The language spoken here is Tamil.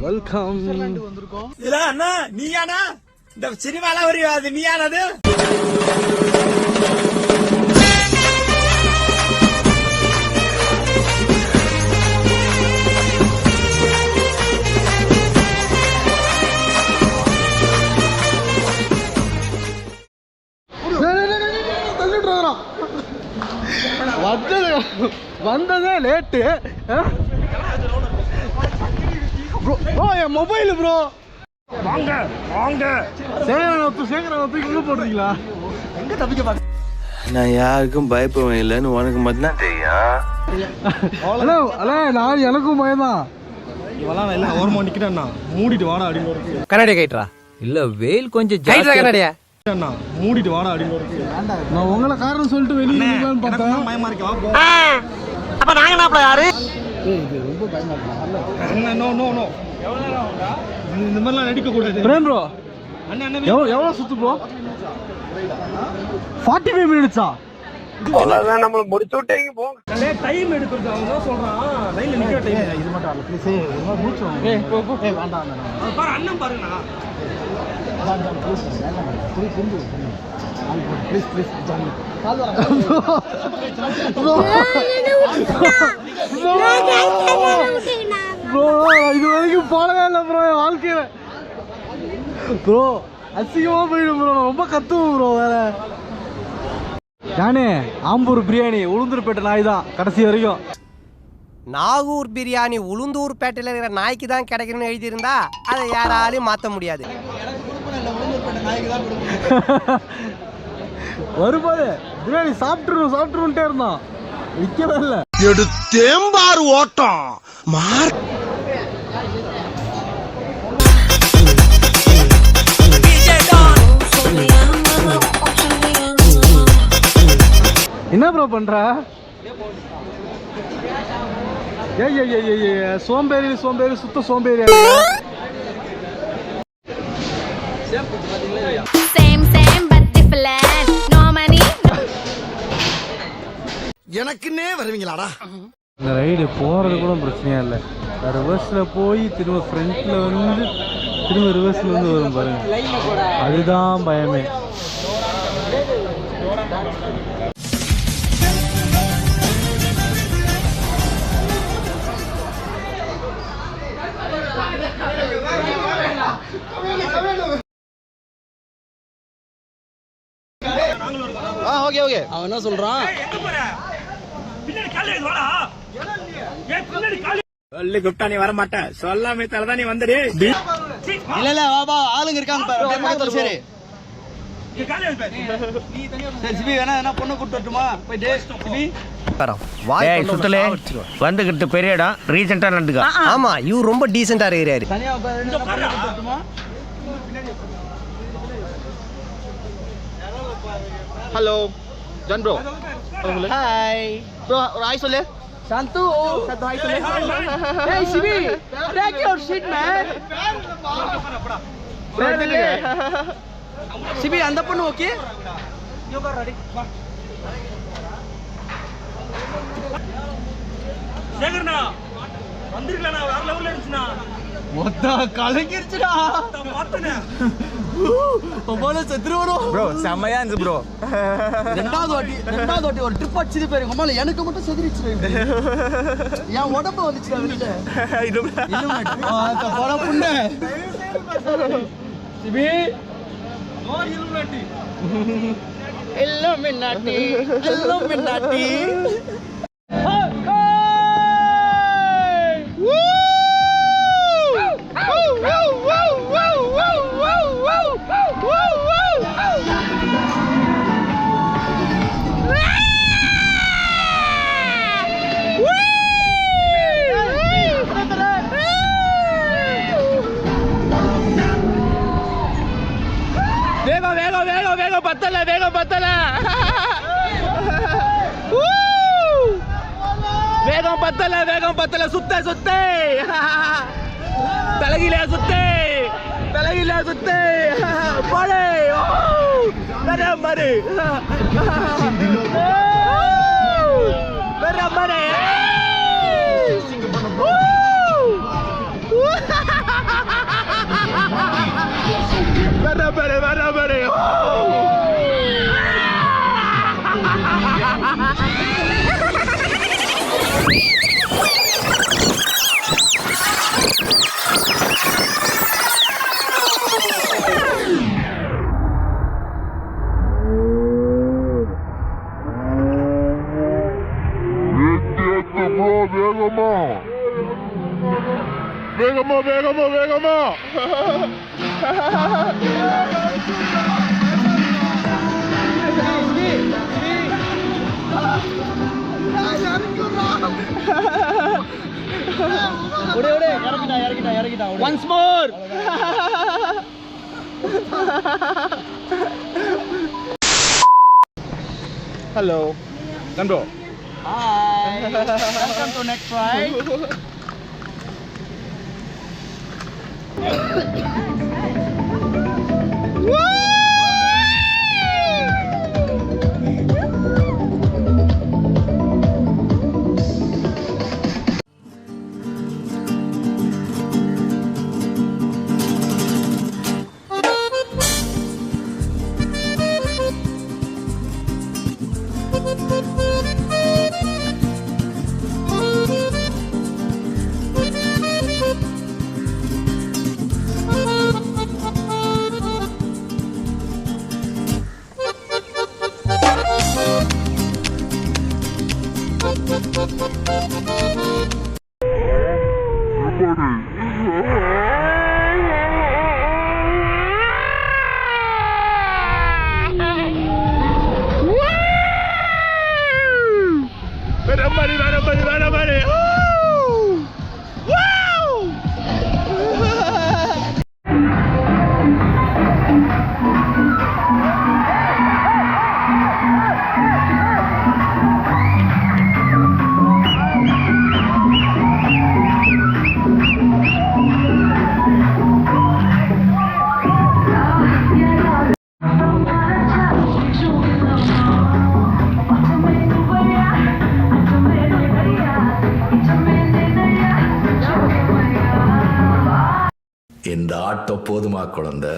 வெல்கம். இல்ல அண்ணா நீயானா இந்த சினிமால வரையும் அது நீயானது? வந்ததே லேட்டு. ப்ரோ என் மொபைல் ப்ரோ. வாங்க வாங்க. சேகரன் எங்க போடுறீங்களா? எங்க தப்பிக்க பாக்க? நான் யாருக்கும் பயப்படுவேன் இல்லைன்னு உனக்கு மட்டும்தான் தெரியும். ஹலோ ஹலோ, நான் எனக்கும் பயம்தான். இவெல்லாம் எல்லாம் ஓரமா நிக்கிறான்னா மூடிட்டு வாடா அப்படின்னு கண்ணாடியா கைட்ரா. இல்ல வெயில் கொஞ்சம் கண்ணாடியா மூடிட்டு வாடா அப்படின்னு நான் உங்களை காரணம் சொல்லிட்டு வெளியே நிக்கலாம்னு பார்த்தேன். பயமா இருக்கு. அப்ப நாங்க என்ன யாரு? இது ரொம்ப பயமா இருக்கு. நோ நோ நோ, இந்த மாதிரிலாம் நடிக்க கூடாது. பிரேம் ப்ரோ அண்ணன் எவ்வளவு சுத்து ப்ரோ? 45 மினிட்ஸா? அவ்வளவுதான், நம்மள முடிச்சு விட்டீங்க போங்க. டைம் எடுக்கிறது அவங்க தான் சொல்றான். லைன்ல நிக்கிற டைம் இது மட்டும் ஆளு ப்ளீஸ். என்ன மூச்சு வாங்க. ஏய் வேண்டாம் வேண்டாம். பாரு அண்ணன் பாருங்கண்ணா. ப்ளீஸ் வேண்டாம். ப்ளீஸ் ப்ளீஸ் ஜான் கால் வர. ப்ரோ இது வரைக்கும் போனவே இல்லை ப்ரோ என் வாழ்க்கையில. ப்ரோ அசிங்கமா போயிடும் ப்ரோ. ரொம்ப கத்துவோம் ப்ரோ. வேற யானே ஆம்பூர் பிரியாணி உளுந்தூர்பேட்டை நாய் தான் கடைசி வரைக்கும். நாகூர் பிரியாணி உளுந்தூர் பேட்டையில் இருக்கிற நாய்க்கு தான் கிடைக்கணும்னு எழுதியிருந்தா அதை யாராலையும் மாற்ற முடியாது. வரும்போது பிரியாணி சாப்பிட்டுருன்ட்டே இருந்தான். விற்கவே இல்லை. எடுத்தேம்பாரு ஓட்டம் மார். என்ன ப்ரோ பண்ற? ஏய் சோம்பேறி சுத்த சோம்பேறி. எனக்குன்னே வருவீங்களாடா? இந்த ரைடு போறது கூட பிரச்சனையா இல்லை. ரிவர்ஸ்ல போய் திரும்ப ஃப்ரண்ட்ல வந்து திரும்ப ரிவர்ஸ்ல வந்து வரும் பாருங்க, அதுதான் பயமே. Okay okay. அவன் என்ன சொல்றான்? சொல்லி கூப்பிட்டா நீ வர மாட்டேன், சொல்லாம தலதான் நீ வந்துடு. இல்ல இல்ல வா ஆளுங்க இருக்காங்க. சரி சிபி வேணா என்ன பொண்ணு கூட்டு வரட்டுமா? போயிட்டு சிபி சுத்தலே வந்துகிட்டு பெரிய இடம் ரீசெண்டா நடந்துக்கா. ஆமா இவர் ரொம்ப டீசெண்டா இருக்கிறாரு. தனியா வரட்டுமா? Hello John bro. Hi bro ஒரு ஹாய் சொல்லு. சாந்து ஹாய் சொல்லு. ஏய் Sibi take your seat man. Sibi அந்த பொண்ணு ஓகே. யோகா ரெடி. சேகர்னா வந்திருக்கலனா வேற லெவல்ல இருந்துச்சுனா. மொத்த கலங்கிருச்சுடா. பார்த்தனே. ஒவ்வொரு செத்துறோம் ப்ரோ செமையா இருந்துச்சு ப்ரோ. ரெண்டாவது வாட்டி ஒரு ட்ரிப் அடிச்சது பேரு உமால எனக்கு மட்டும் செதிரிச்சு. என் உடம்பு வந்துச்சுடா வெளியில. இல்ல போற புண்ணு. Sibi no illuminati. இல்லுமினாட்டி. வேகம் பத்தல. வேகம் பத்தல. சுத்த தலைகில சுத்த போடே. வேற மாதிரி ஒன்ஸ் மோர். ஹலோ நண்போ. Hi. Welcome to next ride. இந்த ஆட்டம் போதுமா குழந்தை?